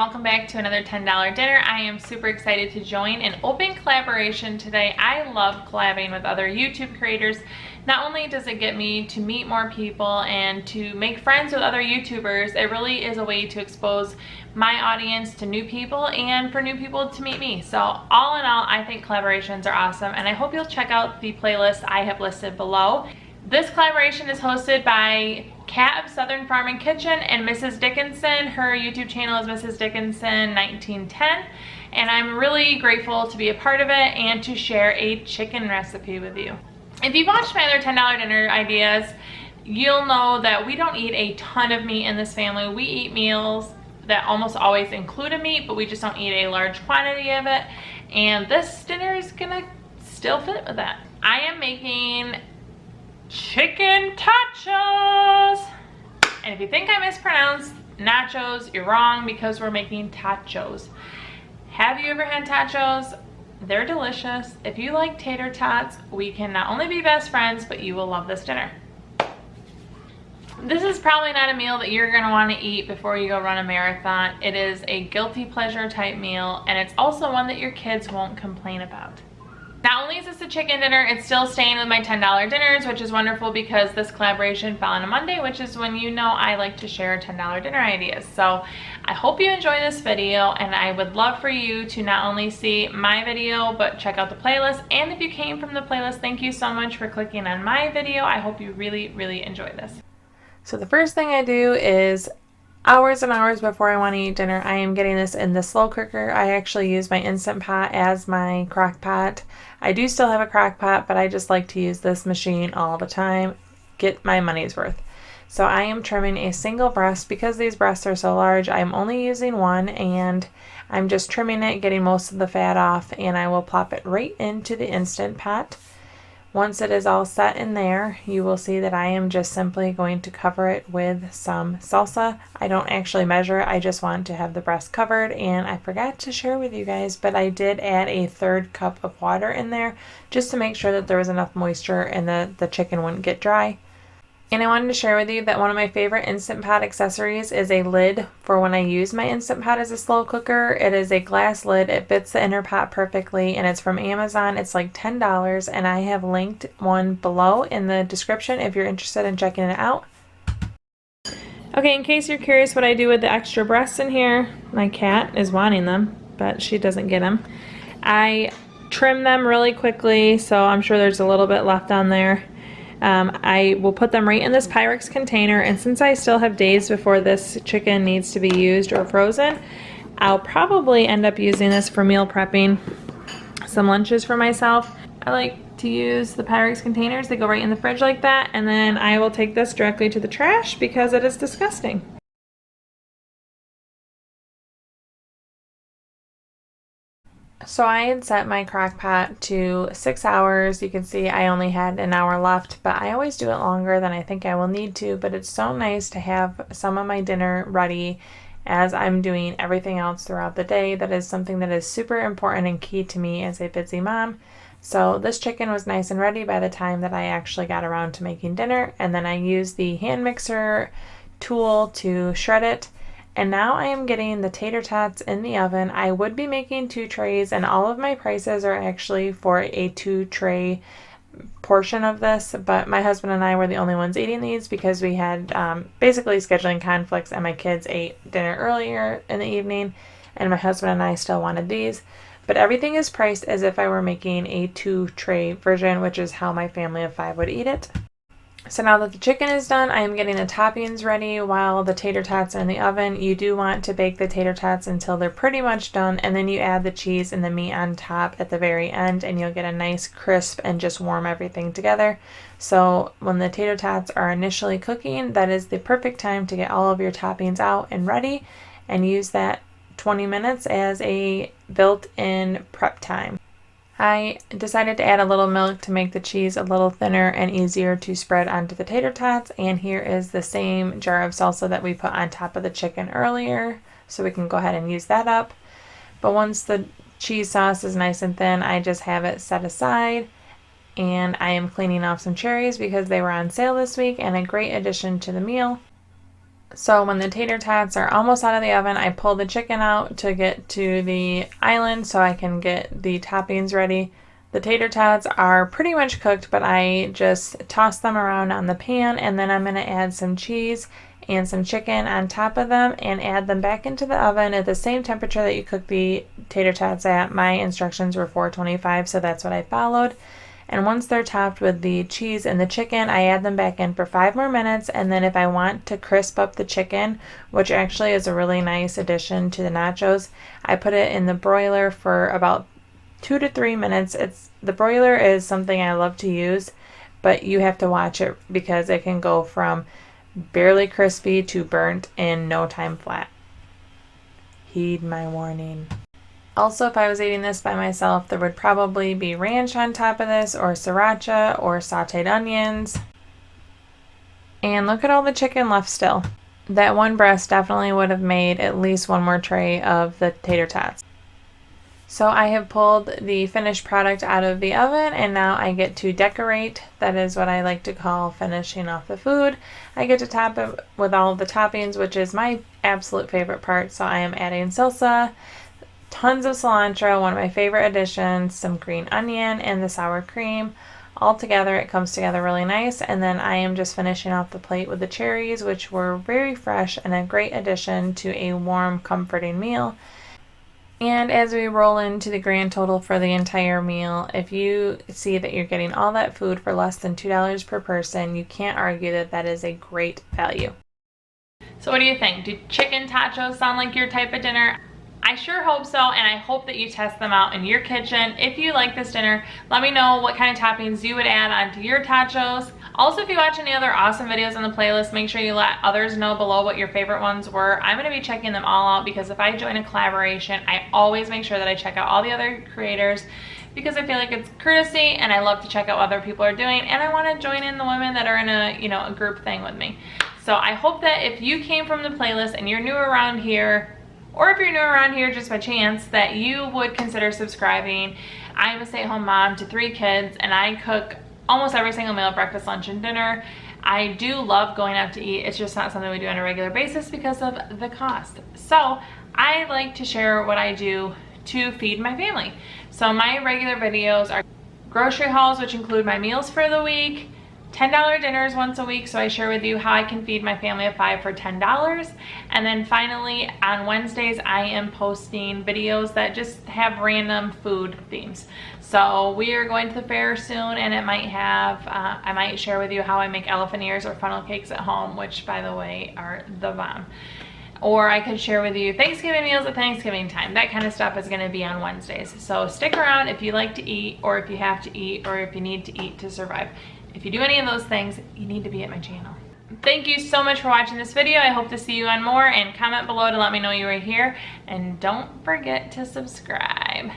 welcome back to another $10 dinner. I am super excited to join an open collaboration today. I love collabing with other YouTube creators. Not only does it get me to meet more people and to make friends with other YouTubers, it really is a way to expose my audience to new people and for new people to meet me. So all in all, I think collaborations are awesome, and I hope you'll check out the playlist I have listed below. This collaboration is hosted by Cat of Southern Farm and Kitchen and Mrs. Dickinson. Her YouTube channel is Mrs. Dickinson 1910, and I'm really grateful to be a part of it and to share a chicken recipe with you. If you've watched my other $10 dinner ideas, you'll know that we don't eat a ton of meat in this family. We eat meals that almost always include a meat, but we just don't eat a large quantity of it, and this dinner is gonna still fit with that. I am making Chicken Totchos. And if you think I mispronounced nachos, you're wrong, because we're making tachos. Have you ever had tachos? They're delicious. If you like tater tots, we can not only be best friends, but you will love this dinner. This is probably not a meal that you're gonna wanna eat before you go run a marathon. It is a guilty pleasure type meal, and it's also one that your kids won't complain about. Not only is this a chicken dinner, it's still staying with my $10 dinners, which is wonderful because this collaboration fell on a Monday, which is when you know I like to share $10 dinner ideas. So I hope you enjoy this video, and I would love for you to not only see my video, but check out the playlist. And if you came from the playlist, thank you so much for clicking on my video. I hope you really, really enjoy this. So the first thing I do is hours and hours before I want to eat dinner, I am getting this in the slow cooker. I actually use my Instant Pot as my crock pot. I do still have a crock pot, but I just like to use this machine all the time, get my money's worth. So I am trimming a single breast. Because these breasts are so large, I'm only using one, and I'm just trimming it, getting most of the fat off, and I will plop it right into the Instant Pot. Once it is all set in there, you will see that I am just simply going to cover it with some salsa. I don't actually measure it, I just want to have the breast covered, and I forgot to share with you guys, but I did add a 1/3 cup of water in there just to make sure that there was enough moisture and that the chicken wouldn't get dry. And I wanted to share with you that one of my favorite Instant Pot accessories is a lid for when I use my Instant Pot as a slow cooker. It is a glass lid. It fits the inner pot perfectly, and it's from Amazon. It's like $10, and I have linked one below in the description if you're interested in checking it out. Okay, in case you're curious what I do with the extra breasts in here, my cat is wanting them, but she doesn't get them. I trim them really quickly, so I'm sure there's a little bit left on there. I will put them right in this Pyrex container, and since I still have days before this chicken needs to be used or frozen, I'll probably end up using this for meal prepping some lunches for myself. I like to use the Pyrex containers. They go right in the fridge like that, and then I will take this directly to the trash because it is disgusting. So I had set my crock pot to 6 hours. You can see I only had an hour left, but I always do it longer than I think I will need to. But it's so nice to have some of my dinner ready as I'm doing everything else throughout the day. That is something that is super important and key to me as a busy mom. So this chicken was nice and ready by the time that I actually got around to making dinner. And then I used the hand mixer tool to shred it. And now I am getting the tater tots in the oven. I would be making 2 trays, and all of my prices are actually for a 2-tray portion of this, but my husband and I were the only ones eating these because we had basically scheduling conflicts, and my kids ate dinner earlier in the evening, and my husband and I still wanted these. But everything is priced as if I were making a 2-tray version, which is how my family of 5 would eat it. So now that the chicken is done, I am getting the toppings ready while the tater tots are in the oven. You do want to bake the tater tots until they're pretty much done, and then you add the cheese and the meat on top at the very end, and you'll get a nice crisp and just warm everything together. So when the tater tots are initially cooking, that is the perfect time to get all of your toppings out and ready, and use that 20 minutes as a built-in prep time. I decided to add a little milk to make the cheese a little thinner and easier to spread onto the tater tots, and here is the same jar of salsa that we put on top of the chicken earlier, so we can go ahead and use that up. But once the cheese sauce is nice and thin, I just have it set aside, and I am cleaning off some cherries because they were on sale this week and a great addition to the meal. So when the tater tots are almost out of the oven, I pull the chicken out to get to the island so I can get the toppings ready. The tater tots are pretty much cooked, but I just toss them around on the pan, and then I'm going to add some cheese and some chicken on top of them and add them back into the oven at the same temperature that you cook the tater tots at. My instructions were 425, so that's what I followed. And once they're topped with the cheese and the chicken, I add them back in for 5 more minutes. And then if I want to crisp up the chicken, which actually is a really nice addition to the nachos, I put it in the broiler for about 2 to 3 minutes. The broiler is something I love to use, but you have to watch it because it can go from barely crispy to burnt in no time flat. Heed my warning. Also, if I was eating this by myself, there would probably be ranch on top of this, or sriracha, or sauteed onions. And look at all the chicken left still. That one breast definitely would have made at least one more tray of the tater tots. So I have pulled the finished product out of the oven, and now I get to decorate. That is what I like to call finishing off the food. I get to top it with all of the toppings, which is my absolute favorite part. So I am adding salsa, tons of cilantro, one of my favorite additions, some green onion, and the sour cream. All together, it comes together really nice. And then I am just finishing off the plate with the cherries, which were very fresh and a great addition to a warm, comforting meal. And as we roll into the grand total for the entire meal, if you see that you're getting all that food for less than $2 per person, you can't argue that that is a great value. So what do you think? Do chicken totchos sound like your type of dinner? I sure hope so, and I hope that you test them out in your kitchen. If you like this dinner, let me know what kind of toppings you would add onto your totchos. Also, if you watch any other awesome videos on the playlist, make sure you let others know below what your favorite ones were. I'm going to be checking them all out because if I join a collaboration, I always make sure that I check out all the other creators because I feel like it's courtesy, and I love to check out what other people are doing, and I want to join in the women that are in a group thing with me. So I hope that if you came from the playlist and you're new around here, or if you're new around here just by chance, that you would consider subscribing. I'm a stay-at-home mom to 3 kids, and I cook almost every single meal, breakfast, lunch, and dinner. I do love going out to eat. It's just not something we do on a regular basis because of the cost. So I like to share what I do to feed my family. So my regular videos are grocery hauls, which include my meals for the week, $10 dinners once a week, so I share with you how I can feed my family of 5 for $10. And then finally, on Wednesdays, I am posting videos that just have random food themes. So we are going to the fair soon, and it might have, I might share with you how I make elephant ears or funnel cakes at home, which by the way, are the bomb. Or I could share with you Thanksgiving meals at Thanksgiving time. That kind of stuff is gonna be on Wednesdays. So stick around if you like to eat, or if you have to eat, or if you need to eat to survive. If you do any of those things, you need to be at my channel. Thank you so much for watching this video. I hope to see you on more, and comment below to let me know you were here. And don't forget to subscribe.